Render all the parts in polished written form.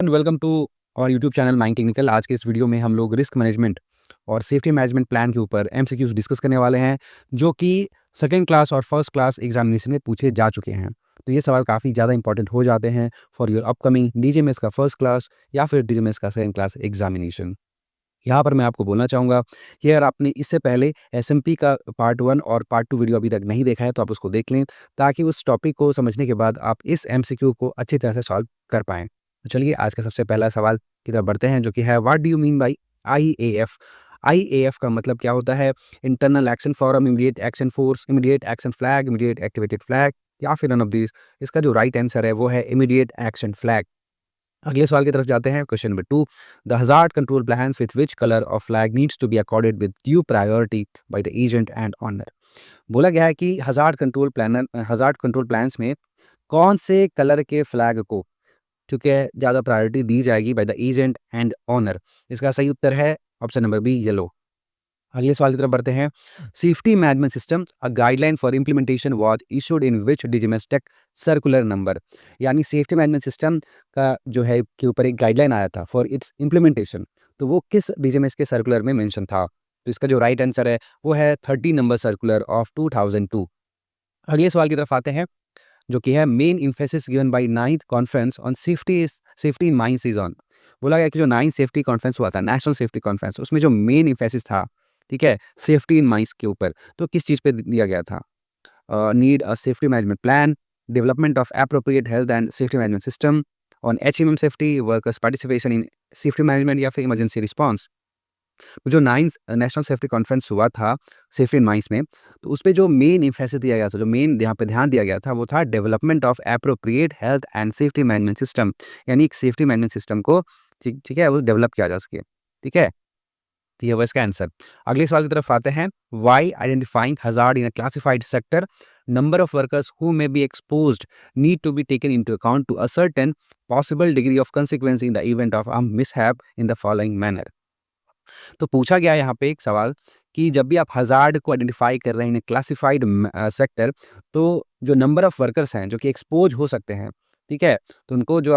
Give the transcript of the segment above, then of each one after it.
And welcome to और YouTube channel mind technical. आज के इस वीडियो में हम लोग रिस्क मैनेजमेंट और सेफ्टी मैनेजमेंट प्लान के ऊपर एमसीक्यूज डिस्कस करने वाले हैं, जो कि सेकंड क्लास और फर्स्ट क्लास एग्जामिनेशन में पूछे जा चुके हैं। तो ये सवाल काफ़ी ज़्यादा इंपॉर्टेंट हो जाते हैं फॉर योर अपकमिंग डीजीएमएस का फर्स्ट क्लास या फिर डीजीएमएस का सेकंड क्लास एग्जामिनेशन। यहाँ पर मैं आपको बोलना चाहूँगा कि अगर आपने इससे पहले एसएमपी का पार्ट 1 और पार्ट 2 वीडियो अभी तक नहीं देखा है तो आप उसको देख लें, ताकि उस टॉपिक को समझने के बाद आप इस एमसीक्यू को अच्छी तरह से सॉल्व कर पाएँ। तो चलिए आज का सबसे पहला सवाल की तरफ बढ़ते हैं, जो कि है what do you mean by IAF? IAF का मतलब क्या होता है? Internal action forum, immediate action force, immediate action flag, immediate activated flag या फिर नन ऑफ दिस। इसका जो राइट आंसर है वो है इमीडिएट एक्शन फ्लैग। अगले सवाल की तरफ जाते हैं। Question number 2, the hazard control plans with which colour of flag needs to be accorded with due priority by the agent and owner. बोला गया है कि हजार्ड कंट्रोल प्लान्स में कौन से कलर के फ्लैग को ठीक है ज़्यादा प्रायोरिटी दी जाएगी by the agent and owner. इसका सही उत्तर है ऑप्शन नंबर बी, येलो। अगले सवाल की तरफ बढ़ते हैं। Safety management system a guideline for implementation was issued in which DGMS tech circular number. यानी सेफ्टी मैनेजमेंट सिस्टम का जो है के ऊपर एक गाइडलाइन आया था फॉर इट्स इम्प्लीमेंटेशन, तो वो किस डीजीएमएस के सर्कुलर में मेंशन था? तो इसका जो राइट आंसर है वो है 30 नंबर सर्कुलर ऑफ 2002। अगले सवाल की तरफ आते हैं, जो कि है main emphasis given by 9th conference on safety in mines is on. बोला गया कि जो 9th सेफ्टी कॉन्फ्रेंस हुआ था, नेशनल सेफ्टी कॉन्फ्रेंस, उसमें जो मेन इम्फेसिस था, ठीक है, सेफ्टी इन माइंस के ऊपर, तो किस चीज़ पे दिया गया था? Need a safety management plan, development of appropriate health and safety management system, on hmm safety, workers participation in safety management या फिर इमरजेंसी रिस्पॉन्स। तो जो 9th नेशनल सेफ्टी कॉन्फ्रेंस हुआ था सेफ्टी इन माइंस में, तो उसपे जो मेन एम्फेसिस दिया गया था, जो मेन यहाँ पे ध्यान दिया गया था, वो था development of appropriate health and safety management system. यानी एक सेफ्टी मैनेजमेंट सिस्टम को ठीक है वो डेवलप किया जा सके। ठीक है, तो ये हुआ इसका आंसर। अगले सवाल की तरफ आते हैं। Why identifying hazard in a classified sector, number of workers who may be exposed need to be taken into account to ascertain possible degree of consequence in the event of a mishap in the following manner. तो पूछा गया यहाँ पे एक सवाल कि जब भी आप हजार्ड को आइडेंटिफाई कर रहे हैं इन क्लासिफाइड सेक्टर, तो जो नंबर ऑफ वर्कर्स हैं जो कि एक्सपोज हो सकते हैं, ठीक है, तो उनको जो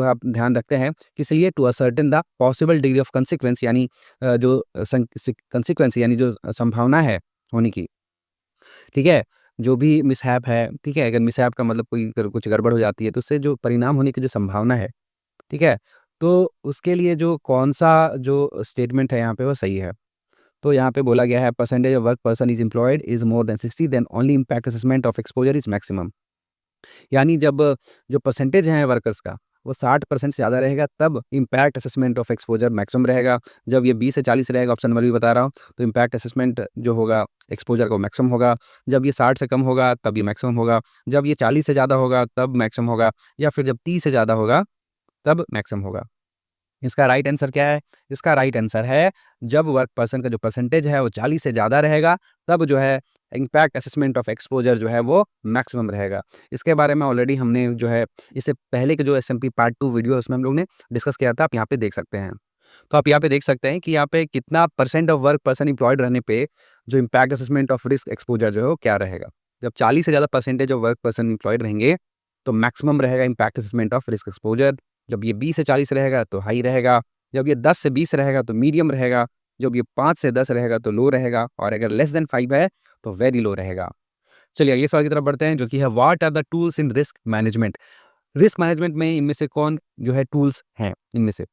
आप ध्यान रखते हैं किस लिए? To ascertain the possible degree of consequence, यानी जो कंसिक्वेंस यानी जो संभावना है होने की, ठीक है, जो भी मिसहैप है, ठीक है, अगर मिसहैप का मतलब कोई अगर कुछ गड़बड़ हो जाती है तो उससे जो परिणाम होने की जो संभावना है, ठीक है, तो उसके लिए जो कौन-सा जो स्टेटमेंट है यहाँ पे वो सही है। तो यहाँ पे बोला गया है percentage of work person is employed is more than 60 then only impact assessment of exposure is maximum. यानी जब जो परसेंटेज है वर्कर्स का वो 60% से ज़्यादा रहेगा तब impact assessment of exposure maximum रहेगा। जब ये 20 से 40 रहेगा, ऑप्शन नंबर भी बता रहा हूँ, तो इम्पैक्ट असेसमेंट जो होगा एक्सपोजर का वो मैक्सिमम होगा। जब ये 60 से कम होगा तब ये मैक्सिमम होगा। जब ये 40 से ज़्यादा होगा तब मैक्सिमम होगा, या फिर जब 30 से ज़्यादा होगा तब मैक्सिमम होगा। इसका राइट आंसर क्या है? इसका राइट आंसर है जब वर्क पर्सन का जो परसेंटेज है वो 40 से ज़्यादा रहेगा, तब जो है इम्पैक्ट असेसमेंट ऑफ एक्सपोजर जो है वो मैक्सिमम रहेगा। इसके बारे में ऑलरेडी हमने जो है इससे पहले के जो एसएमपी पार्ट 2 वीडियो है उसमें हम लोग ने डिस्कस किया था, आप यहाँ पे देख सकते हैं। तो आप यहाँ पे देख सकते हैं कि यहाँ पे कितना percent of work person employed रहने पे जो impact assessment of risk exposure जो है वो क्या रहेगा। जब 40 से ज़्यादा percentage of work person employed रहेंगे तो मैक्सिमम रहेगा impact assessment of risk exposure. जब ये 20 से 40 रहेगा तो हाई रहेगा। जब ये 10 से 20 रहेगा तो मीडियम रहेगा। जब ये 5 से 10 रहेगा तो लो रहेगा, और अगर लेस देन 5 है तो वेरी लो रहेगा। चलिए अगले सवाल की तरफ बढ़ते हैं, जो कि है what are the tools in risk management. Risk management में इनमें से कौन जो है टूल्स हैं? इनमें से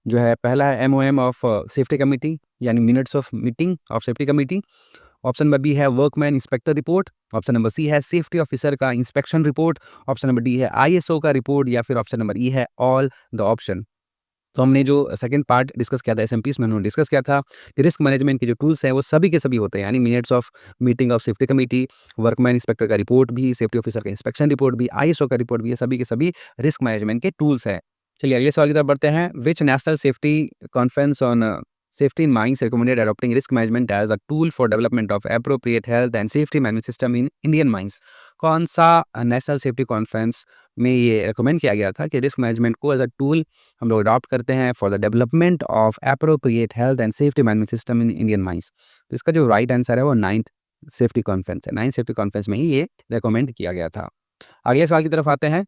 जो है पहला है एमओएम ऑफ सेफ्टी कमिटी, यानी minutes of meeting of safety committee. Option number B है workman inspector report. Option number C है सेफ्टी ऑफिसर का inspection report. Option number D है आईएसओ का रिपोर्ट, या फिर ऑप्शन नंबर ई है all the option. तो हमने जो सेकंड पार्ट डिस्कस किया था एसएमपीस में, उन्होंने डिस्कस किया था कि रिस्क मैनेजमेंट के जो टूल्स हैं वो सभी के सभी होते हैं, यानी minutes of meeting of safety committee, workman inspector का रिपोर्ट भी, सेफ्टी ऑफिसर का इंस्पेक्शन रिपोर्ट भी, आईएसओ का रिपोर्ट भी, ये सभी के सभी रिस्क मैनेजमेंट के टूल्स हैं। चलिए अगले सवाल की तरफ बढ़ते हैं। Which national safety conference on safety in mines recommended adopting risk management as a tool for development of appropriate health and safety management system in Indian mines। कौन सा नेशनल सेफ्टी कॉन्फ्रेंस में ये रिकमेंड किया गया था कि risk management को as a tool हम लोग अडॉप्ट करते हैं for the development of appropriate health and safety management system in Indian mines. तो इसका जो राइट आंसर है वो 9th सेफ्टी कॉन्फ्रेंस है। 9th सेफ्टी कॉन्फ्रेंस में ही ये रिकमेंड किया गया था। अगले सवाल की तरफ आते हैं,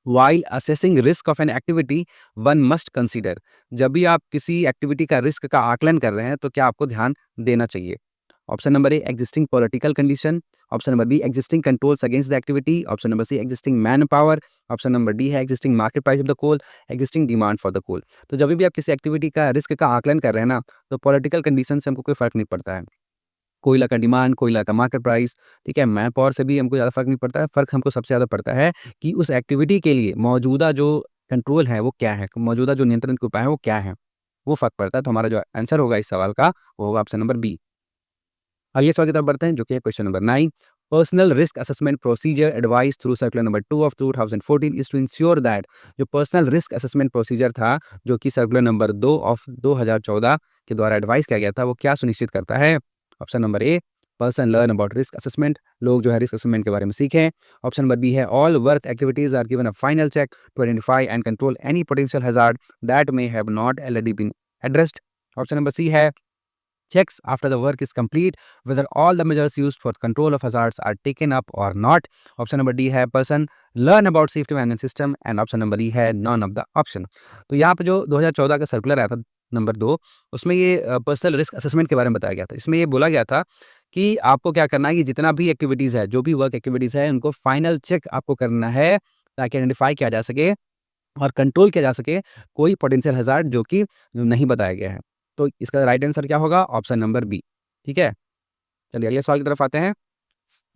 while assessing risk of an activity one must consider. जब भी आप किसी एक्टिविटी का रिस्क का आकलन कर रहे हैं तो क्या आपको ध्यान देना चाहिए? Option number A existing political condition, option number B existing controls against the activity, option number C existing man power, option number D है existing market price of the coal, existing demand for the coal. तो जब भी आप किसी activity का risk का आकलन कर रहे हैं ना, तो पॉलिटिकल कंडीशन से हमको कोई फर्क नहीं पड़ता है। कोयला का डिमांड, कोयला का मार्केट प्राइस, ठीक है, मैन पावर से भी हमको ज़्यादा फ़र्क नहीं पड़ता है। फ़र्क हमको सबसे ज़्यादा पड़ता है कि उस एक्टिविटी के लिए मौजूदा जो कंट्रोल है वो क्या है? मौजूदा जो नियंत्रण के उपाय है वो क्या है? वो फ़र्क पड़ता है। तो हमारा जो आंसर होगा इस सवाल का वो होगा ऑप्शन नंबर बी। अगले सवाल की तरफ बढ़ते हैं जो कि है question number 9। Personal risk assessment procedure advice through circular number 2 of 2014 is to ensure that. जो पर्सनल रिस्क असेसमेंट प्रोसीजर था जो कि सर्कुलर नंबर 2 ऑफ 2014 के द्वारा एडवाइस किया गया था, वो क्या सुनिश्चित करता है? Option number A, person learn about risk assessment, लोग जो है रिस्क असेसमेंट के बारे में सीखें। ऑप्शन नंबर बी है all work activities are given a final check to identify and control any potential hazard that may have not already been addressed. Option number C है checks after the work is complete whether all the measures used for control of hazards are taken up or not. Option number D है person learn about safety management system and option number E है none of the option। तो यहाँ पे जो 2014 का circular आया था number 2, उसमें ये पर्सनल रिस्क असेसमेंट के बारे में बताया गया था। इसमें ये बोला गया था कि आपको क्या करना है कि जितना भी एक्टिविटीज़ है, जो भी वर्क एक्टिविटीज़ है, उनको फाइनल चेक आपको करना है ताकि आइडेंटिफाई किया जा सके और कंट्रोल किया जा सके कोई पोटेंशियल हैज़ार्ड जो कि नहीं बताया गया है। तो इसका राइट आंसर क्या होगा? Option number B. ठीक है? चलिए अगले सवाल की तरफ आते हैं।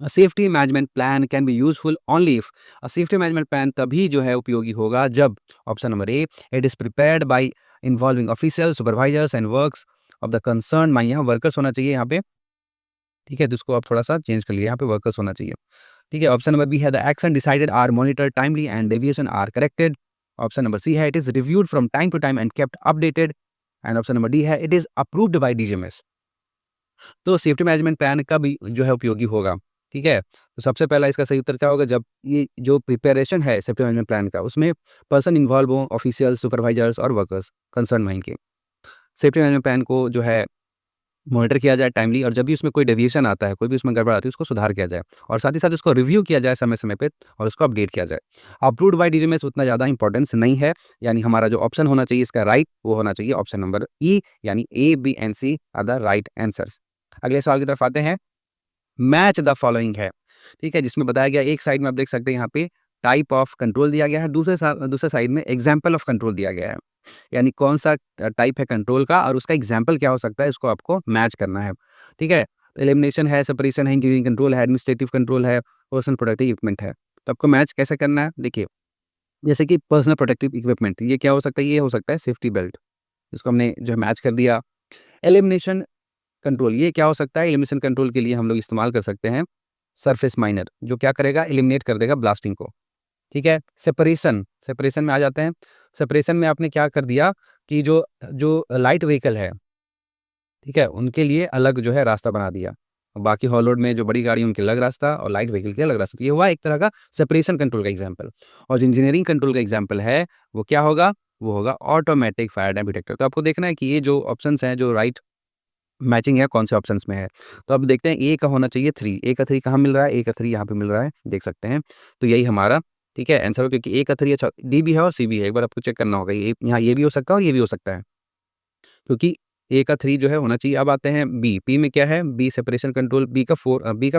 A safety management plan can be useful only if. Safety management plan तभी जो है उपयोगी होगा जब option number A it is prepared by involving official supervisors and works of the concern. मान यहाँ वर्कर्स होना चाहिए यहाँ पे, ठीक है? तो इसको आप थोड़ा-सा चेंज कर लीजिए, यहाँ पे वर्कर्स होना चाहिए। ठीक है? ऑप्शन नंबर बी है the action decided are monitored timely and deviation are corrected. Option number C है it is reviewed from time to time and kept updated and option number D है it is approved by DGMS. तो safety management plan कब जो है उपयोगी होगा? ठीक है? तो सबसे पहला इसका सही उत्तर क्या होगा? जब ये जो प्रिपरेशन है सेफ्टी मैनेजमेंट प्लान का, उसमें पर्सन इन्वॉल्व हो, ऑफिशियल्स, सुपरवाइजर्स और वर्कर्स कंसर्न माइन के। सेफ्टी मैनेजमेंट प्लान को जो है मॉनिटर किया जाए टाइमली और जब भी उसमें कोई डेविएशन आता है, कोई भी उसमें गड़बड़ आती है, उसको सुधार किया जाए और साथ ही साथ उसको रिव्यू किया जाए समय-समय पे और उसको अपडेट किया जाए। अप्रूव्ड बाय डीजीएमएस उतना ज़्यादा इंपॉर्टेंस नहीं है, यानी हमारा जो ऑप्शन होना चाहिए इसका राइट, वो होना चाहिए ऑप्शन नंबर ई, यानी A, B and C are the right answers. अगले सवाल की तरफ आते हैं। मैच द फॉलोइंग है, ठीक है? जिसमें बताया गया एक साइड में आप देख सकते हैं यहाँ पे टाइप ऑफ कंट्रोल दिया गया है, दूसरे साइड में एग्जाम्पल ऑफ कंट्रोल दिया गया है। यानी कौन-सा टाइप है कंट्रोल का और उसका एग्जाम्पल क्या हो सकता है, इसको आपको मैच करना है, ठीक है? एलिमिनेशन है, सेपरेशन है, इंजीनियरिंग कंट्रोल है, एडमिनिस्ट्रेटिव कंट्रोल है, पर्सनल प्रोटेक्टिव इक्विपमेंट है। तो आपको मैच कैसे करना है? देखिए, जैसे कि पर्सनल प्रोटेक्टिव इक्विपमेंट, ये क्या हो सकता है? ये हो सकता है सेफ्टी बेल्ट, इसको हमने जो है मैच कर दिया। एलिमिनेशन कंट्रोल, ये क्या हो सकता है? एलिमिनेशन कंट्रोल के लिए हम लोग इस्तेमाल कर सकते हैं सरफेस माइनर, जो क्या करेगा? एलिमिनेट कर देगा ब्लास्टिंग को, ठीक है? सेपरेशन, सेपरेशन में आ जाते हैं। सेपरेशन में आपने क्या कर दिया कि जो जो लाइट व्हीकल है, ठीक है? उनके लिए अलग जो है रास्ता बना दिया। बाकी हॉल रोड में जो बड़ी गाड़ी है उनके अलग रास्ता और लाइट व्हीकल के अलग रास्ता। तो ये हुआ एक तरह का सेपरेशन कंट्रोल का एग्जाम्पल। और जो इंजीनियरिंग कंट्रोल का एग्जाम्पल है, वो क्या होगा? वो होगा ऑटोमेटिक फायर डैमेज डिटेक्टर। तो आपको देखना है कि ये जो ऑप्शंस हैं, जो राइट मैचिंग है, कौन से ऑप्शंस में है। तो अब देखते हैं ए का होना चाहिए 3, ए का 3 कहाँ मिल रहा है? ए का 3 यहाँ पे मिल रहा है, देख सकते हैं। तो यही हमारा, ठीक है, आंसर हो, क्योंकि ए का 3 अच्छा डी भी है और सी भी है। एक बार आपको चेक करना होगा, ये यहाँ ये भी हो सकता है और ये भी हो सकता है, क्योंकि ए का 3 जो है होना चाहिए। अब आते हैं बी, बी में क्या है? बी सेपरेशन कंट्रोल, बी का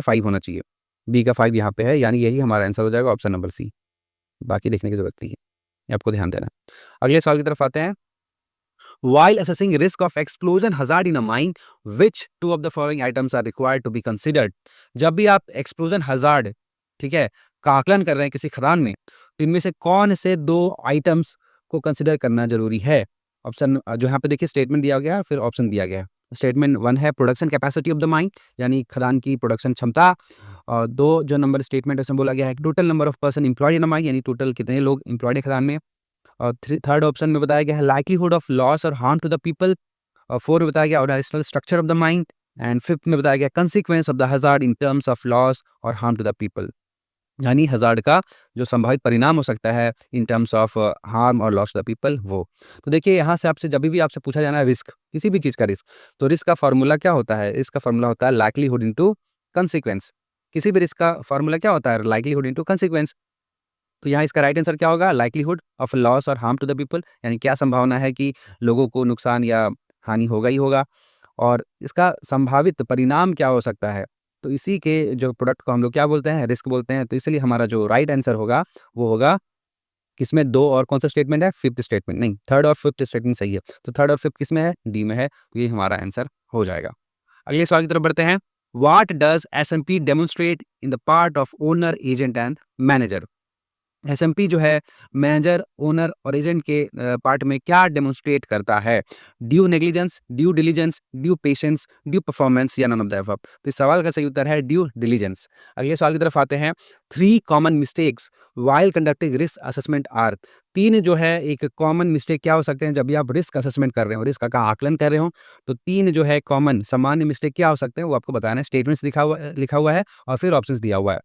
5 होना चाहिए। बी का 5 यहाँ पे है, यानी यही हमारा आंसर हो जाएगा ऑप्शन नंबर सी। बाकी देखने की ज़रूरत नहीं है, ये आपको ध्यान देना है। अगले सवाल की तरफ आते हैं। While assessing risk of explosion hazard in a mine, which two of the following items are required to be considered? जब भी आप एक्सप्लोजन हजार्ड, ठीक है, का आकलन कर रहे हैं किसी खदान में, तो इनमें से कौन से 2 आइटम्स को कंसिडर करना जरूरी है? ऑप्शन जो यहाँ पे देखिए स्टेटमेंट दिया गया है, फिर ऑप्शन दिया गया है। स्टेटमेंट 1 है production capacity of the mine, यानी खदान की प्रोडक्शन क्षमता। और 2 जो नंबर स्टेटमेंट है उसमें बोला गया है total number of person employed in a mine, यानी टोटल कितने लोग एम्प्लॉयड है खदान में। और थर्ड ऑप्शन में बताया गया है लाइक्लीहुड ऑफ लॉस और हार्म टू द पीपल। और 4 में बताया गया organisational structure of the mind and 5th में बताया गया consequence of the hazard in terms of loss और हार्म टू द पीपल, यानी हजार्ड का जो संभावित परिणाम हो सकता है इन टर्म्स ऑफ हार्म और लॉस टू द पीपल, वो। तो देखिए यहाँ से आपसे जब भी आपसे पूछा जाना है रिस्क, किसी भी चीज़ का रिस्क, तो रिस्क का फॉर्मूला क्या होता है? इसका फॉर्मूला होता है लाइक्लीहुड इनटू कंसीक्वेंस। किसी भी रिस्क का फॉर्मूला क्या होता है? Likelihood into consequence. तो यहाँ इसका राइट आंसर क्या होगा? लाइक्लीहुड ऑफ लॉस और हार्म टू द पीपल, यानी क्या संभावना है कि लोगों को नुकसान या हानि होगा ही होगा, और इसका संभावित परिणाम क्या हो सकता है? तो इसी के जो प्रोडक्ट को हम लोग क्या बोलते हैं? रिस्क बोलते हैं। तो इसलिए हमारा जो राइट आंसर होगा वो होगा किसमें? 2 और कौन सा स्टेटमेंट है? फिफ्थ स्टेटमेंट नहीं, थर्ड और फिफ्थ स्टेटमेंट सही है। तो थर्ड और फिफ्थ किसमें है? डी में है। तो ये हमारा आंसर हो जाएगा। अगले सवाल की तरफ बढ़ते हैं। What does SMP demonstrate in the part of owner, agent and manager? SMP जो है मैनेजर, ओनर और एजेंट के पार्ट में क्या डेमोन्स्ट्रेट करता है? Due negligence, due diligence, due patience, due performance या नन ऑफ द अबव? तो इस सवाल का सही उत्तर है ड्यू डिलिजेंस। अगले सवाल की तरफ आते हैं। 3 common mistakes while conducting risk assessment are. 3 जो है एक कॉमन मिस्टेक क्या हो सकते हैं जब भी आप रिस्क असेसमेंट कर रहे हो, रिस्क का आकलन कर रहे हो? तो 3 जो है कॉमन सामान्य मिस्टेक क्या हो सकते हैं वो आपको बताना है। स्टेटमेंट्स लिखा हुआ है और फिर ऑप्शंस दिया हुआ है।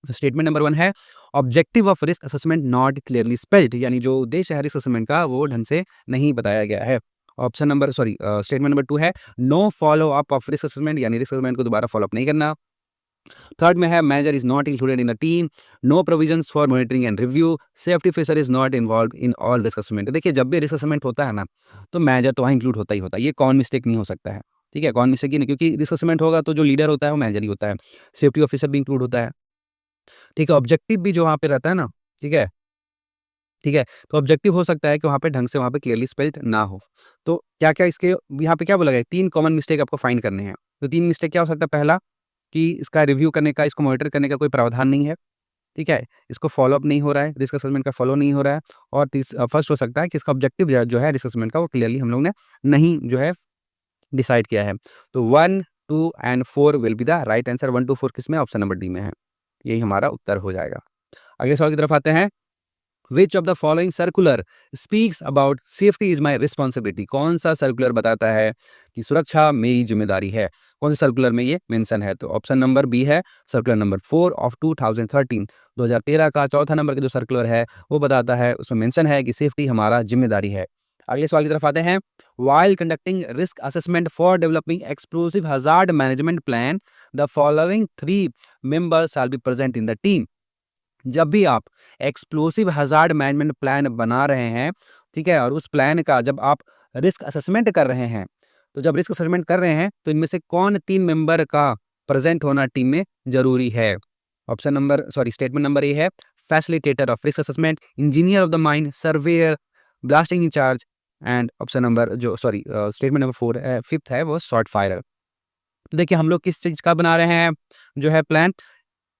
स्टेटमेंट नंबर 1 है objective of risk assessment not clearly spelled, यानी जो उद्देश्य है रिस्क असेसमेंट का वो ढंग से नहीं बताया गया है। स्टेटमेंट नंबर 2 है no follow up of risk assessment, यानी रिस्क असेसमेंट को दोबारा फॉलो अप नहीं करना। थर्ड में है manager is not included in a team, no provisions for monitoring and review, safety officer is not involve in all risk assessment. देखिए जब भी रिस्क असेसमेंट होता है ना, तो मैनेजर तो वहाँ इंक्लूड होता ही होता है। ये कौन मिस्टेक नहीं हो सकता है, ठीक है? कौन मिस्टेक ही नहीं, क्योंकि रिस्क असेसमेंट होगा तो जो लीडर होता है वो मैनेजर ही होता है। सेफ्टी ऑफिसर भी इंक्लूड होता है, ठीक है? ऑब्जेक्टिव भी जो वहाँ पे रहता है ना, ठीक है? ठीक है? तो ऑब्जेक्टिव हो सकता है कि वहाँ पे ढंग से वहाँ पे क्लियरली स्पेल्ड ना हो। तो क्या-क्या इसके यहाँ पे क्या बोला गया है? 3 कॉमन मिस्टेक आपको फाइंड करने हैं। तो 3 मिस्टेक क्या हो सकता है? पहला कि इसका रिव्यू करने का, इसको मॉनिटर करने का कोई प्रावधान नहीं है, ठीक है? इसको फ़ॉलो अप नहीं हो रहा है, रिस्क असेसमेंट का फ़ॉलो नहीं हो रहा है, और फर्स्ट हो सकता है कि इसका ऑब्जेक्टिव जो है रिस्क असेसमेंट का वो क्लियरली हम लोग ने नहीं जो है डिसाइड किया है। तो 1, 2 and 4 will be the right answer. 1, 2, 4 किसमें? ऑप्शन नंबर डी में है। यही हमारा उत्तर हो जाएगा। अगले सवाल की तरफ आते हैं। Which of the following circular speaks about safety is my responsibility? कौन सा सर्कुलर बताता है कि सुरक्षा मेरी जिम्मेदारी है? कौन से सर्कुलर में ये मेंशन है? तो ऑप्शन नंबर बी है सर्कुलर नंबर 4 ऑफ 2013। 2013 का चौथा नंबर का जो सर्कुलर है वो बताता है, उसमें मेंशन है कि सेफ्टी हमारा जिम्मेदारी है। अगले सवाल की तरफ आते हैं। While conducting risk assessment for developing explosive hazard management plan the following 3 members shall be present in the team. जब भी आप एक्सप्लोसिव हजार्ड मैनेजमेंट प्लान बना रहे हैं, ठीक है, और उस प्लान का जब आप रिस्क असेसमेंट कर रहे हैं, तो जब रिस्क असेसमेंट कर रहे हैं तो इनमें से कौन 3 मेंबर का प्रेजेंट होना टीम में जरूरी है? स्टेटमेंट नंबर ए है facilitator of risk assessment, engineer of the mine, surveyor, blasting incharge, and option number statement number 4 है, फिफ्थ है वो शॉर्ट फायरर। तो देखिए हम लोग किस चीज का बना रहे हैं जो है plan?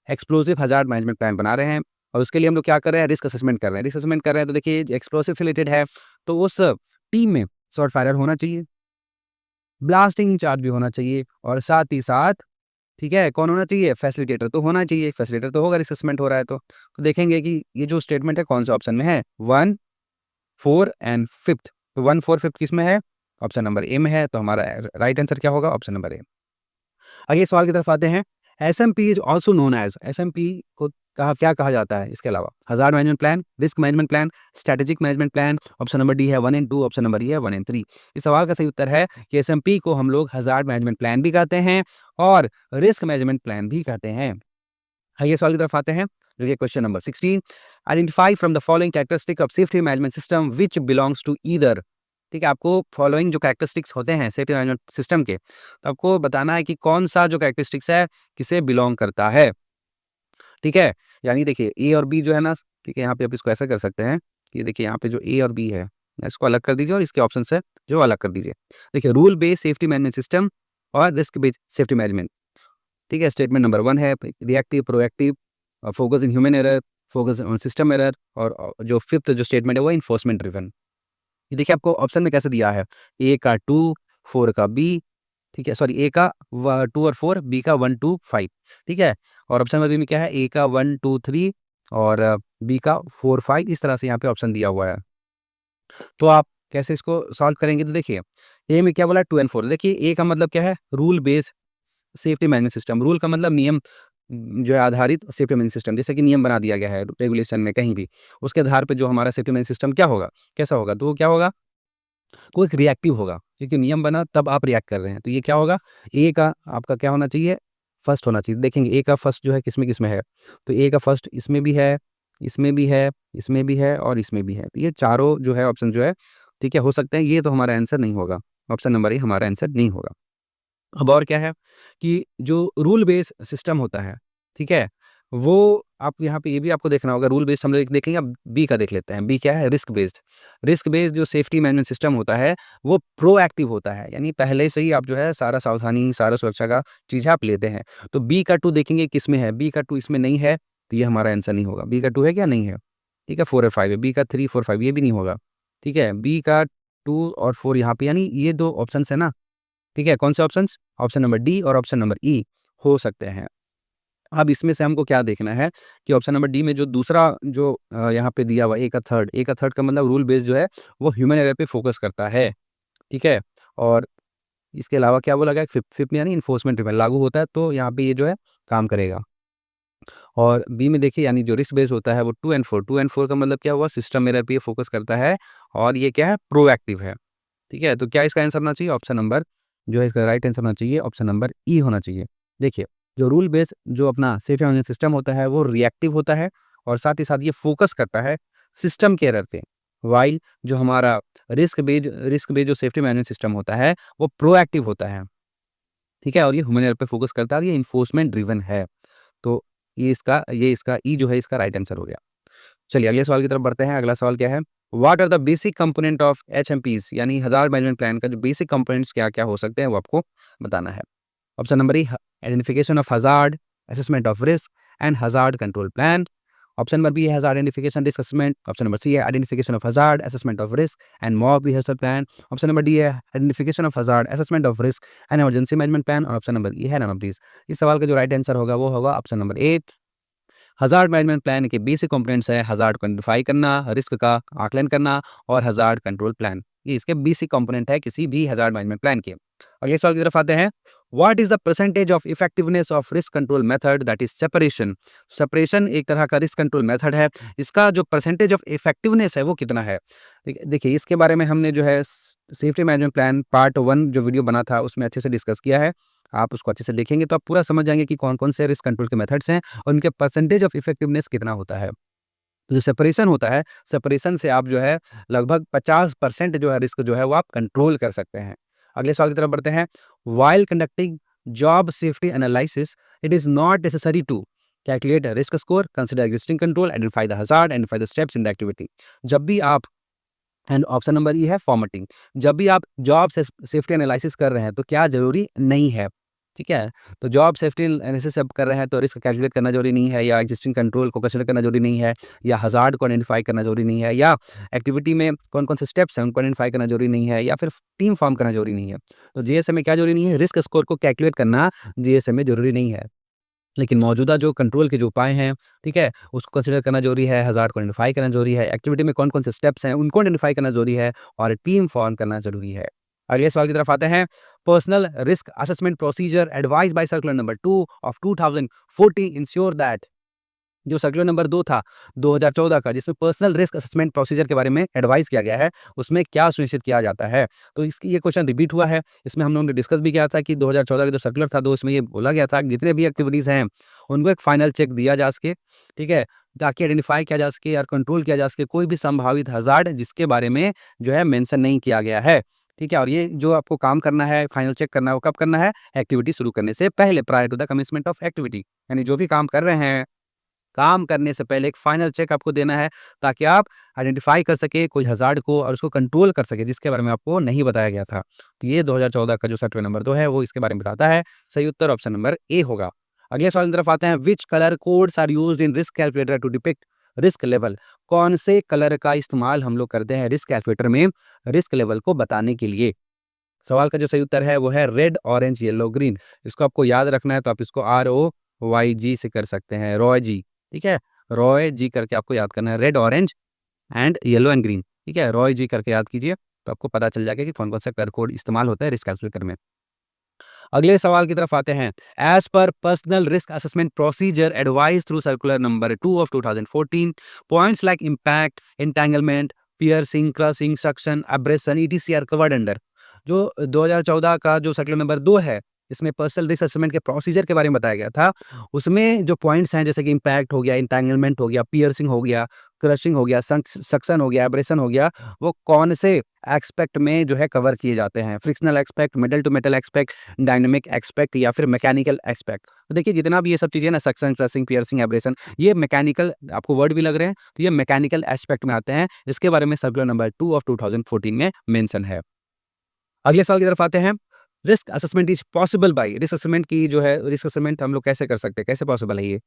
Explosive hazard management plan बना रहे हैं, और उसके लिए हम लोग क्या कर रहे हैं? रिस्क असेसमेंट कर रहे हैं। रिस्क असेसमेंट कर रहे हैं तो देखिए एक्सप्लोसिव से रिलेटेड है, तो उस टीम में शॉर्ट फायरर होना चाहिए, ब्लास्टिंग इंचार्ज भी होना चाहिए, और साथ ही साथ, ठीक है, कौन होना चाहिए? फैसिलिटेटर तो होना चाहिए। फैसिलिटेटर तो होगा, रिस्क असेसमेंट हो रहा है तो देखेंगे कि ये जो स्टेटमेंट है कौन से ऑप्शन में है? 1, 4 एंड 5th। तो 1, 4, 5 किस में है? ऑप्शन नंबर ए में है। तो हमारा राइट आंसर क्या होगा? Option number A. अगले सवाल की तरफ आते हैं। SMP is also known as, SMP को क्या कहा जाता है इसके अलावा? Hazard management plan, risk management plan, strategic management plan. Option number D है 1 एंड 2, ऑप्शन नंबर ई है 1 एंड 3। इस सवाल का सही उत्तर है कि एसएमपी को हम लोग हजार्ड मैनेजमेंट प्लान भी कहते हैं और रिस्क मैनेजमेंट प्लान भी कहते हैं। आइए सवाल की तरफ आते हैं। देखिए question number 16, identify from the following characteristic of safety management system which belongs to either. ठीक है, आपको फॉलोइंग जो कैरेक्टरिस्टिक्स होते हैं सेफ्टी मैनेजमेंट सिस्टम के, तो आपको बताना है कि कौन सा जो कैरेक्टरिस्टिक्स है किसे बिलोंग करता है। ठीक है, यानी देखिए ए और बी जो है ना, ठीक है, यहाँ पे आप इसको ऐसा कर सकते हैं कि देखिए यहाँ पे जो ए और बी है इसको अलग कर दीजिए और इसके ऑप्शन से जो अलग कर दीजिए। देखिए rule based safety management system और रिस्क बेस्ड सेफ्टी मैनेजमेंट। ठीक है, स्टेटमेंट नंबर 1 है reactive, proactive, focus in human error, focus on system error, और जो फिफ्थ जो स्टेटमेंट है वो इन्फोर्समेंट ड्रिवन। ये देखिए आपको ऑप्शन में कैसे दिया है, ए का 2, 4 का बी, ठीक है, सॉरी ए का 2 और 4, बी का 1, 2, 5, ठीक है, और ऑप्शन नंबर बी में क्या है, ए का 1, 2, 3 और बी का 4, 5, इस तरह से यहाँ पे ऑप्शन दिया हुआ है। तो आप कैसे इसको सॉल्व करेंगे? तो देखिए ए में क्या बोला 2 एंड 4। देखिए ए का मतलब क्या है, rule based safety management system. Rule का मतलब नियम जो है आधारित सेफ्टी मैनेजमेंट सिस्टम, जैसे कि नियम बना दिया गया है रेगुलेशन में कहीं भी, उसके आधार पे जो हमारा सेफ्टी मैनेजमेंट सिस्टम क्या होगा, कैसा होगा, तो वो क्या होगा, कोई एक रिएक्टिव होगा, क्योंकि नियम बना तब आप रिएक्ट कर रहे हैं। तो ये क्या होगा, ए का आपका क्या होना चाहिए, फर्स्ट होना चाहिए। देखेंगे ए का फर्स्ट जो है किसमें किसमें है, तो ए का फर्स्ट इसमें भी है, इसमें भी है, इसमें भी है और इसमें भी है। तो ये चारों जो है ऑप्शन जो है, ठीक है, हो सकते हैं। ये तो हमारा आंसर नहीं होगा, ऑप्शन नंबर ए हमारा आंसर नहीं होगा। अब और क्या है कि जो रूल बेस्ड सिस्टम होता है, ठीक है? वो आप यहाँ पे ये भी आपको देखना होगा, रूल बेस्ड हम लोग देखेंगे। अब बी का देख लेते हैं। बी क्या है? Risk based. रिस्क बेस्ड जो सेफ्टी मैनेजमेंट सिस्टम होता है, वो प्रोएक्टिव होता है, यानी पहले से ही आप जो है सारा सावधानी, सारा सुरक्षा का चीज़ आप लेते हैं। तो बी का 2 देखेंगे किसमें है, बी का 2 इसमें नहीं है, तो ये हमारा आंसर नहीं होगा। बी का 2 है क्या? नहीं है। ठीक है, 4 और 5 है। बी का 3, 4, 5 ये भी नहीं होगा। ठीक है, बी का 2 और 4 यहाँ पे, यानी ये 2 ऑप्शंस है ना, ठीक है, कौन से ऑप्शंस? ऑप्शन नंबर डी और ऑप्शन नंबर ई हो सकते हैं। अब इसमें से हमको क्या देखना है कि ऑप्शन नंबर डी में जो दूसरा जो यहाँ पे दिया हुआ ए का थर्ड का मतलब रूल बेस्ड जो है, वो ह्यूमन एरर पे फोकस करता है, ठीक है? और इसके अलावा क्या बोला गया? फिफ्थ फिफ्थ में यानी इन्फोर्समेंट पे लागू होता है, तो यहाँ पे ये जो है काम करेगा। और बी में देखिए, यानी जो रिस्क बेस्ड होता है वो 2 एंड 4, 2 एंड 4 का मतलब क्या हुआ? सिस्टम एरर पे फोकस करता है, और ये क्या है? प्रोएक्टिव है। ठीक है, तो क्या इसका आंसर होना चाहिए? ऑप्शन नंबर जो है इसका राइट आंसर होना चाहिए, ऑप्शन नंबर ई होना चाहिए। देखिए, जो रूल बेस्ड जो अपना सेफ्टी मैनेजमेंट सिस्टम होता है, वो रिएक्टिव होता है, और साथ ही साथ ये फोकस करता है सिस्टम के एरर पे। व्हाइल जो हमारा रिस्क बेस्ड जो सेफ्टी मैनेजमेंट सिस्टम होता है, वो प्रोएक्टिव होता है, ठीक है? और ये ह्यूमन एरर पे फोकस करता है, और ये इन्फोर्समेंट ड्रिवन है। तो ये इसका ई जो है इसका राइट आंसर हो गया। चलिए अगले सवाल की तरफ बढ़ते हैं। अगला सवाल क्या है? What are the basic component of HMPs, यानी हज़ार्ड मैनेजमेंट प्लान का जो बेसिक कंपोनेंट्स क्या-क्या हो सकते हैं, वो आपको बताना है। Option number A, identification of hazard, assessment of risk and hazard control plan. Option number B है hazard identification risk assessment. Option number C है identification of hazard, assessment of risk and mock rehearsal plan. Option number D है identification of hazard, assessment of risk and emergency management plan. और option number E है none of these. इस सवाल का जो right answer होगा वो होगा ऑप्शन नंबर ए। हज़ार्ड मैनेजमेंट प्लान के बेसिक कंपोनेंट्स है हज़ार्ड को आइडेंटिफाई करना, रिस्क का आकलन करना और हज़ार्ड कंट्रोल प्लान। ये इसके बेसिक कंपोनेंट है किसी भी हज़ार्ड मैनेजमेंट प्लान के। अगले सवाल की तरफ आते हैं। What is the percentage of effectiveness of risk control method, that is separation. Separation एक तरह का रिस्क कंट्रोल मेथड है, इसका जो परसेंटेज ऑफ इफेक्टिवनेस है वो कितना है? देखिए, इसके बारे में हमने जो है सेफ्टी मैनेजमेंट प्लान पार्ट 1 जो वीडियो बना था उसमें अच्छे से डिस्कस किया है। आप उसको अच्छे से देखेंगे तो आप पूरा समझ जाएंगे कि कौन-कौन से रिस्क कंट्रोल के मेथड्स हैं और उनके परसेंटेज ऑफ इफेक्टिवनेस कितना होता है। तो जो सेपरेशन होता है, सेपरेशन से आप जो है लगभग 50% जो है रिस्क जो है वो आप कंट्रोल कर सकते हैं। अगले सवाल की तरफ बढ़ते हैं। While conducting job safety analysis, it is not necessary to calculate a risk score, consider existing control, identify the hazard, identify the steps in the activity. जब भी आप एंड ऑप्शन नंबर ई है फॉर्मेटिंग, जब भी आप job safety analysis कर रहे हैं तो क्या ज़रूरी नहीं है, ठीक है? तो जॉब सेफ्टी एनालिसिस जब कर रहे हैं तो रिस्क कैलकुलेट करना ज़रूरी नहीं है, या एग्जिस्टिंग कंट्रोल को कंसीडर करना ज़रूरी नहीं है, या हज़ार्ड को आइडेंटिफाई करना ज़रूरी नहीं है, या एक्टिविटी में कौन-कौन से स्टेप्स हैं उनको आइडेंटिफाई करना ज़रूरी नहीं है, या फिर टीम फॉर्म करना ज़रूरी नहीं है। तो जीएसएम में क्या ज़रूरी नहीं है? रिस्क स्कोर को कैलकुलेट करना जीएसएम में ज़रूरी नहीं है। लेकिन मौजूदा जो कंट्रोल के जो उपाय हैं, ठीक है? उसको कंसीडर करना ज़रूरी है, हज़ार्ड को आइडेंटिफाई करना ज़रूरी है, एक्टिविटी में कौन-कौन से स्टेप्स हैं, उनको आइडेंटिफाई करना ज़रूरी है और टीम फॉर्म करना ज़रूरी है। अगले सवाल की तरफ आते हैं। Personal risk assessment procedure advised by circular number 2 of 2014 ensure that, जो सर्कुलर नंबर 2 था 2014 का, जिसमें पर्सनल रिस्क असेसमेंट प्रोसीजर के बारे में एडवाइस किया गया है, उसमें क्या सुनिश्चित किया जाता है? तो इसकी ये क्वेश्चन रिपीट हुआ है। इसमें हम लोगों ने डिस्कस भी किया था कि 2014 का जो सर्कुलर था, तो उसमें ये बोला गया था कि जितने भी एक्टिविटीज़ हैं, उनको एक फाइनल चेक दिया जा सके, ठीक है? ताकि आइडेंटिफाई किया जा सके और कंट्रोल किया जा सके कोई भी संभावित हज़ार्ड जिसके बारे में जो है मेंशन नहीं किया गया है, ठीक है? और ये जो आपको काम करना है, फाइनल चेक करना है, वो कब करना है? एक्टिविटी शुरू करने से पहले, prior to the commencement of activity. यानी जो भी काम कर रहे हैं, काम करने से पहले एक फाइनल चेक आपको देना है, ताकि आप आइडेंटिफाई कर सके कोई हज़ार्ड को और उसको कंट्रोल कर सके जिसके बारे में आपको नहीं बताया गया था। तो ये 2014 का जो सर्कुलर नंबर 2 है वो इसके बारे में बताता है। सही उत्तर ऑप्शन नंबर ए होगा। अगले सवाल की तरफ आते हैं। Which colour codes are used in risk calculator to depict risk level. कौन से कलर का इस्तेमाल हम लोग करते हैं रिस्क कैलकुलेटर में रिस्क लेवल को बताने के लिए? सवाल का जो सही उत्तर है वो है रेड, ऑरेंज, येलो, ग्रीन। इसको आपको याद रखना है तो आप इसको ROYG से कर सकते हैं, रॉय जी, ठीक है? रॉय जी करके आपको याद करना है, red, orange and yellow and green, ठीक है? रॉय जी करके याद कीजिए तो आपको पता चल जाएगा कि कौन-कौन सा कलर कोड इस्तेमाल होता है रिस्क कैलकुलेटर में। अगले सवाल की तरफ आते हैं। As per personal risk assessment procedure advice through circular number 2 of 2014, points like impact, entanglement, piercing, crushing, suction, abrasion, ETC are covered under. जो 2014 का जो सर्कुलर नंबर 2 है, इसमें पर्सनल रिस्क असेसमेंट के प्रोसीजर के बारे में बताया गया था। उसमें जो पॉइंट्स हैं जैसे कि इम्पैक्ट हो गया, एंटेंगलमेंट हो गया, पियर्सिंग हो गया, क्रशिंग हो गया, सक्शन हो गया, एब्रेशन हो गया, वो कौन से एस्पेक्ट में जो है कवर किए जाते हैं? Frictional aspect, metal to metal aspect, dynamic aspect या फिर मैकेनिकल एस्पेक्ट। तो देखिए जितना भी ये सब चीज़ें ना, सक्शन, क्रशिंग, पियर्सिंग, एब्रेशन, ये मैकेनिकल आपको वर्ड भी लग रहे हैं, तो ये मैकेनिकल एस्पेक्ट में आते हैं। इसके बारे में सर्कुलर नंबर 2 ऑफ 2014 में मेंशन है। अगले सवाल की तरफ आते हैं। Risk assessment is possible by, risk assessment की जो है, रिस्क असेसमेंट हम लोग कैसे कर सकते हैं, कैसे पॉसिबल है ये?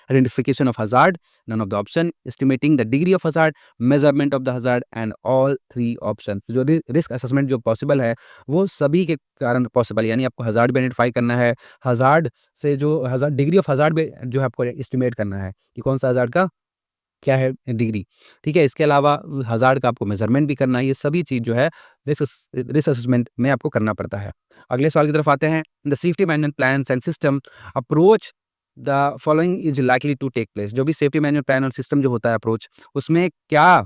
Identification of hazard, none of the option, estimating the degree of hazard, measurement of the hazard and all three options। जो रिस्क असेसमेंट जो पॉसिबल है वो सभी के कारण पॉसिबल है, यानी आपको हजार्ड भी आइडेंटिफाई करना है, हजार्ड से जो हजार्ड डिग्री ऑफ हजार्ड भी जो है आपको एस्टिमेट करना है कि कौन सा हजार्ड का क्या है डिग्री, ठीक है। इसके अलावा हजार्ड का आपको मेजरमेंट भी करना है। ये सभी चीज़ जो है रिस्क असेसमेंट में आपको करना पड़ता है। अगले सवाल की तरफ आते हैं। The safety management plans and system approach the following is likely to take place. जो भी सेफ्टी मैनेजमेंट प्लान और सिस्टम जो होता है अप्रोच, उसमें क्या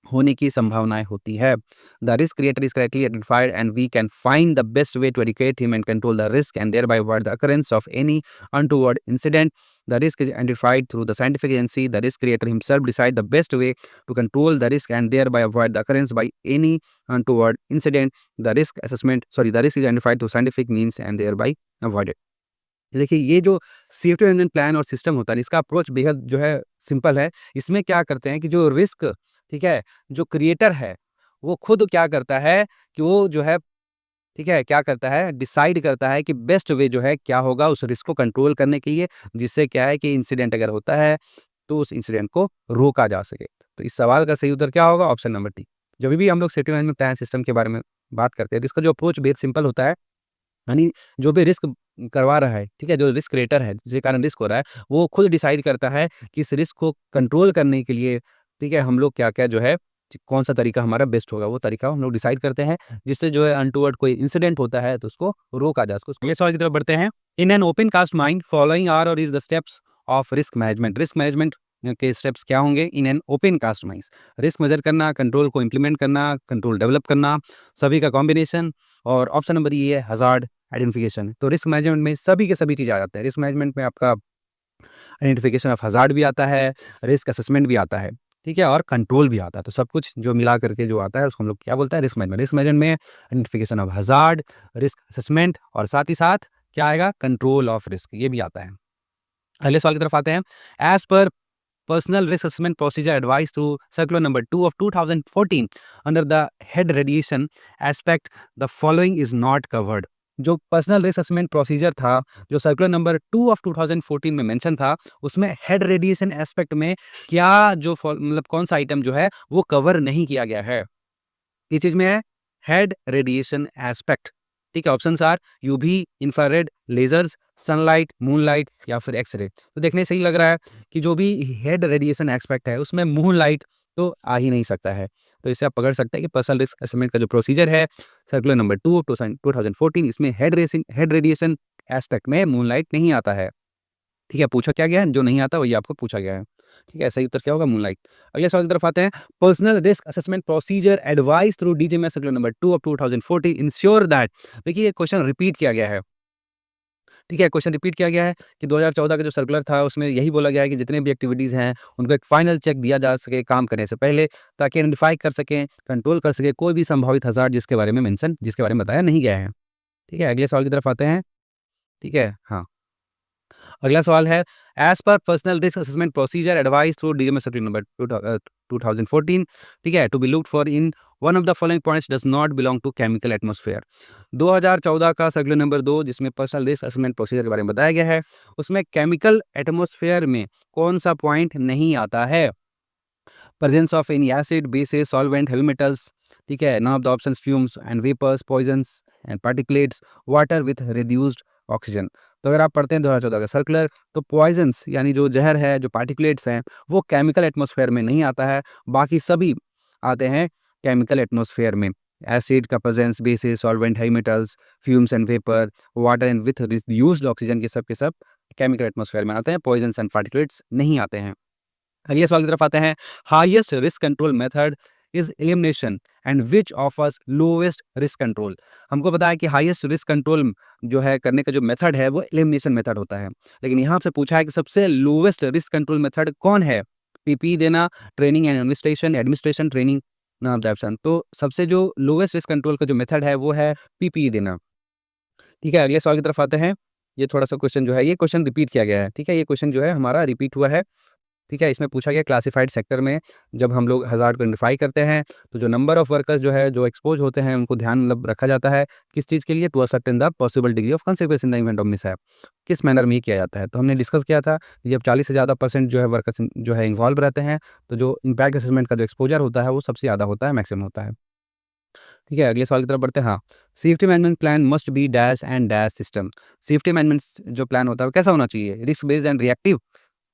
होने की संभावनाएं होती है? The risk creator is correctly identified and we can find the best way to educate him and control the risk and thereby avoid the occurrence of any untoward incident. The risk is identified through the scientific agency. The risk creator himself decide the best way to control the risk and thereby avoid the occurrence by any untoward incident. The risk is identified through scientific means and thereby avoided. देखिए ये जो safety management plan और system होता है, इसका approach बेहद जो है सिंपल है। इसमें क्या करते हैं कि जो रिस्क, ठीक है, जो क्रिएटर है वो खुद क्या करता है कि वो जो है, ठीक है, क्या करता है, डिसाइड करता है कि बेस्ट वे जो है क्या होगा उस रिस्क को कंट्रोल करने के लिए, जिससे क्या है कि इंसिडेंट अगर होता है तो उस इंसिडेंट को रोका जा सके। तो इस सवाल का सही उत्तर क्या होगा? Option number D. जब भी हम लोग सेफ्टी मैनेजमेंट प्लान सिस्टम के बारे में बात करते हैं तो इसका जो अप्रोच बेहद सिंपल होता है, यानी जो भी रिस्क करवा रहा है, ठीक है, जो रिस्क क्रिएटर है जिसके कारण रिस्क हो रहा है, वो खुद डिसाइड करता है कि इस रिस्क को कंट्रोल करने के लिए, ठीक है, हम लोग क्या-क्या जो है, कौन सा तरीका हमारा बेस्ट होगा, वो तरीका हम लोग डिसाइड करते हैं, जिससे जो है अनटूवर्ड कोई इंसिडेंट होता है तो उसको रोका जा सके। अगले सवाल की तरफ बढ़ते हैं। In an open cast mine following are और is the steps of risk management. Risk management के स्टेप्स क्या होंगे in an open cast mine? Risk measure करना, कंट्रोल को इंप्लीमेंट करना, कंट्रोल डेवलप करना, सभी का कॉम्बिनेशन, और ऑप्शन नंबर ये है हजार्ड आइडेंटिफिकेशन। तो रिस्क मैनेजमेंट में सभी के सभी चीज़ आ जाते हैं। रिस्क मैनेजमेंट में आपका आइडेंटिफिकेशन ऑफ हजार्ड भी आता है, रिस्क असेसमेंट भी आता है, ठीक है, और कंट्रोल भी आता है। तो सब कुछ जो मिला करके जो आता है उसको हम लोग क्या बोलते हैं? Risk management. रिस्क मैनेजमेंट में identification of hazard, risk assessment और साथ ही साथ क्या आएगा? कंट्रोल ऑफ रिस्क, ये भी आता है। अगले सवाल की तरफ आते हैं। As per personal risk assessment procedure advice through circular number 2 of 2014 under the head radiation aspect the following is not covered. जो पर्सनल रिस्क असेसमेंट प्रोसीजर था, जो सर्कुलर नंबर 2 ऑफ 2014 में मेंशन था, उसमें हेड रेडिएशन एस्पेक्ट में क्या जो मतलब कौन सा आइटम जो है वो कवर नहीं किया गया है? इस चीज में है हेड रेडिएशन एस्पेक्ट, ठीक है। Options are UV, infrared, lasers, sunlight, moonlight या फिर एक्सरे। तो देखने से ही लग रहा है कि जो भी हेड रेडिएशन एस्पेक्ट है उसमें मूनलाइट तो आ ही नहीं सकता है। तो इसे आप पकड़ सकते हैं कि पर्सनल रिस्क असेसमेंट का जो प्रोसीजर है सर्कुलर नंबर 2 2014, इसमें हेड रेडिएशन एस्पेक्ट में मूनलाइट नहीं आता है, ठीक है। पूछा क्या गया है? जो नहीं आता वही आपको पूछा गया है, ठीक है। सही उत्तर क्या होगा? मूनलाइट। अगले सवाल की तरफ आते हैं। Personal risk assessment procedure advice through DGMS circular number 2 of 2014 ensure that. देखिए ये क्वेश्चन रिपीट किया गया है, ठीक है। क्वेश्चन रिपीट किया गया है कि 2014 का जो सर्कुलर था उसमें यही बोला गया है कि जितने भी एक्टिविटीज़ हैं उनको एक फाइनल चेक दिया जा सके काम करने से पहले, ताकि आइडेंटिफाई कर सकें, कंट्रोल कर सके कोई भी संभावित हज़ार्ड जिसके बारे में बताया नहीं गया है, ठीक है। अगले सवाल की तरफ आते हैं, ठीक है। हाँ, अगला सवाल है। As per personal risk assessment procedure advice through DGMS circular number 2014, ठीक है, to be looked for in one of the following points does not belong to chemical atmosphere. 2014 का सर्कुलर नंबर 2 जिसमें पर्सनल रिस्क असेसमेंट प्रोसीजर के बारे में बताया गया है, उसमें केमिकल एटमॉस्फेयर में कौन सा पॉइंट नहीं आता है? Presence of any acid, bases, solvent, heavy metals, ठीक है। None of the options fumes and vapours, poisons and particulates, water with reduced oxygen. तो अगर आप पढ़ते हैं 2014 का सर्कुलर, तो पॉइजन्स यानी जो जहर है, जो पार्टिकुलेट्स हैं, वो केमिकल एटमॉस्फेयर में नहीं आता है, बाकी सभी आते हैं केमिकल एटमॉस्फेयर में। एसिड का presence, basis, solvent, heavy metals, fumes and vapour, water and with reduced oxygen, के सब केमिकल एटमॉस्फेयर में आते हैं, पॉइजन्स एंड पार्टिकुलेट्स नहीं आते हैं। अगले सवाल की तरफ आते हैं। Highest risk control method is elimination and which offers lowest risk control. हमको पता है कि हाईएस्ट रिस्क कंट्रोल जो है करने का जो मेथड है वो एलिमिनेशन मेथड होता है, लेकिन यहाँ से पूछा है कि सबसे लोएस्ट रिस्क कंट्रोल मेथड कौन है। पीपी देना, training and administration, administration training, non of the option. तो सबसे जो लोएस्ट रिस्क कंट्रोल का जो मेथड है वो है पीपी देना। ठीक है, अगले सवाल की तरफ आते हैं। ये थोड़ा-सा क्वेश्चन जो है, ये क्वेश्चन रिपीट किया गया है। ठीक है, ये क्वेश्चन जो है हमारा रिपीट हुआ है। ठीक है, इसमें पूछा गया क्लासिफाइड सेक्टर में जब हम लोग हज़ार्ड को आइडेंटिफाई करते हैं, तो जो नंबर ऑफ वर्कर्स जो है, जो एक्सपोज़ होते हैं, उनको ध्यान मतलब रखा जाता है। किस चीज़ के लिए? To ascertain the possible degree of consequence in the event of mishap. किस मैनर में ये किया जाता है? तो हमने डिस्कस किया था कि जब 40 से ज़्यादा % जो है वर्कर्स जो है इन्वॉल्व रहते हैं, तो जो इम्पैक्ट असेसमेंट का जो एक्सपोज़र होता है, वो सबसे ज़्यादा होता है, मैक्सिमम होता है। ठीक है, अगले सवाल की तरफ बढ़ते हैं। हाँ, safety management plan must B dash and dash system. Safety management जो प्लान होता है वो कैसा होना चाहिए? Risk based and reactive.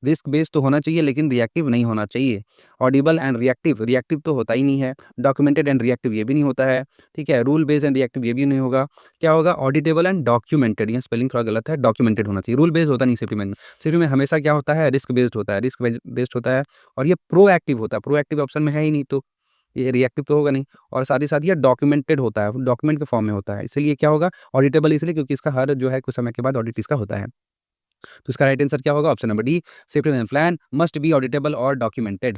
Risk based तो होना चाहिए लेकिन रिएक्टिव नहीं होना चाहिए। ऑडिबल एंड रिएक्टिव, रिएक्टिव तो होता ही नहीं है। डॉक्यूमेंटेड एंड रिएक्टिव ये भी नहीं होता है। ठीक है, रूल बेस्ड एंड रिएक्टिव ये भी नहीं होगा। क्या होगा? Auditable and documented. ये स्पेलिंग थोड़ा गलत है, डॉक्यूमेंटेड होना चाहिए। रूल बेस्ड होता नहीं सेफ्टी मैनेजमेंट। सेफ्टी में हमेशा क्या होता है? रिस्क बेस्ड होता है, रिस्क बेस्ड होता है और ये प्रोएक्टिव होता है। प्रोएक्टिव ऑप्शन में है ही नहीं, तो ये रिएक्टिव तो होगा नहीं। और साथ ही साथ ये डॉक्यूमेंटेड होता है, डॉक्यूमेंट के फॉर्म में होता है। इसलिए क्या होगा? ऑडिटेबल इसलिए क्योंकि इसका हर जो है कुछ समय के बाद ऑडिट इसका होता है। तो इसका राइट आंसर क्या होगा? Option number D, safety management plan must be auditable और डॉक्यूमेंटेड।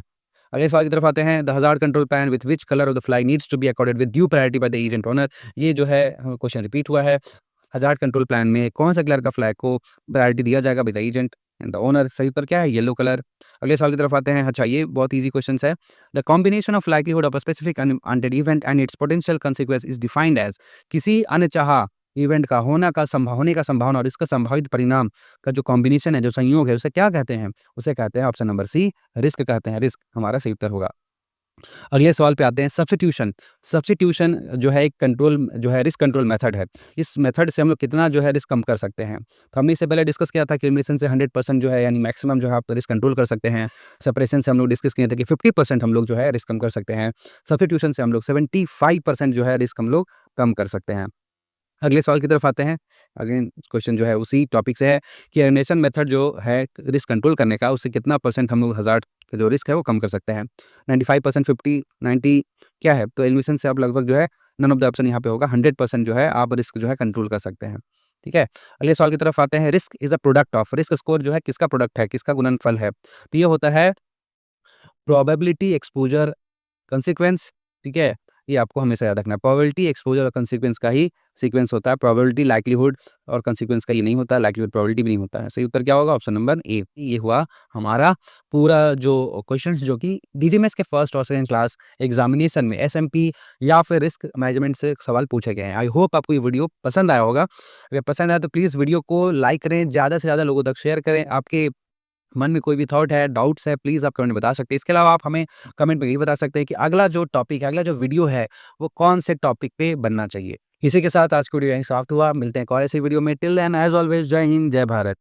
अगले सवाल की तरफ आते हैं। The hazard control plan with which colour of the flag needs to be accorded with due priority by the agent owner. ये जो है क्वेश्चन रिपीट हुआ है। हज़ार्ड कंट्रोल प्लान में कौन सा कलर का फ्लैग को प्रायोरिटी दिया जाएगा by the agent and the owner? सही उत्तर क्या है? Yellow colour. अगले सवाल की तरफ आते हैं। अच्छा, ये बहुत ईजी क्वेश्चन है। The combination of likelihood of a specific unwanted event and its potential consequence is defined as. किसी अनचाहा इवेंट का होने का संभावना और इसका संभावित परिणाम का जो कॉम्बिनेशन है, जो संयोग है, उसे क्या कहते हैं? उसे कहते हैं ऑप्शन नंबर सी, रिस्क कहते हैं। रिस्क हमारा सही उत्तर होगा। अगले सवाल पे आते हैं। सब्स्टिट्यूशन। सब्स्टिट्यूशन जो है एक कंट्रोल जो है रिस्क कंट्रोल मेथड है। इस मेथड से हम लोग कितना जो है रिस्क कम कर सकते हैं? तो हमने इससे पहले डिस्कस किया था कि एलिमिनेशन से 100% जो है यानी मैक्सिमम जो है आप रिस्क कंट्रोल कर सकते हैं। सेपरेशन से हम लोग डिस्कस किए थे कि 50% हम लोग जो है रिस्क कम कर सकते हैं। सब्स्टिट्यूशन से हम लोग 75% जो है रिस्क हम लोग कम कर सकते हैं। अगले सवाल की तरफ आते हैं। अगेन क्वेश्चन जो है उसी टॉपिक से है कि एलिमिनेशन मेथड जो है रिस्क कंट्रोल करने का, उससे कितना % हम लोग हज़ार्ड का जो रिस्क है वो कम कर सकते हैं? 95%, 50, 90 क्या है? तो एलिमिनेशन से आप लगभग जो है नन ऑफ द ऑप्शन यहाँ पे होगा। 100% जो है आप रिस्क जो है कंट्रोल कर सकते हैं। ठीक है, अगले सवाल की तरफ आते हैं। Risk is a product of. Risk score जो है किसका प्रोडक्ट है, किसका गुणनफल है? तो ये होता है प्रोबेबिलिटी, एक्सपोजर, कंसीक्वेंस। ठीक है, ये आपको हमेशा याद रखना है। प्रोबेबिलिटी, एक्सपोजर और कंसीक्वेंस का ही सीक्वेंस होता है। प्रोबेबिलिटी, लाइक्लीहुड और कंसीक्वेंस का ये नहीं होता है। लाइक्लीहुड, प्रोबेबिलिटी भी नहीं होता है। सही उत्तर क्या होगा? ऑप्शन नंबर ए। ये हुआ हमारा पूरा जो क्वेश्चंस जो कि डीजीएमएस के फर्स्ट और सेकंड क्लास एग्जामिनेशन में एसएमपी या फिर रिस्क मैनेजमेंट से सवाल पूछे गए हैं। आई होप आपको ये वीडियो पसंद आया होगा। अगर पसंद आया तो प्लीज़ वीडियो को लाइक करें, ज़्यादा से ज़्यादा लोगों तक शेयर करें। आपके मन में कोई भी थॉट है, डाउट्स है, प्लीज़ आप कमेंट में बता सकते हैं। इसके अलावा आप हमें कमेंट में ये बता सकते हैं कि अगला जो टॉपिक है, अगला जो वीडियो है, वो कौन से टॉपिक पे बनना चाहिए। इसी के साथ आज की वीडियो यहीं समाप्त हुआ। मिलते हैं एक और ऐसी वीडियो में। टिल देन एज़ ऑलवेज़ जय हिंद, जय भारत।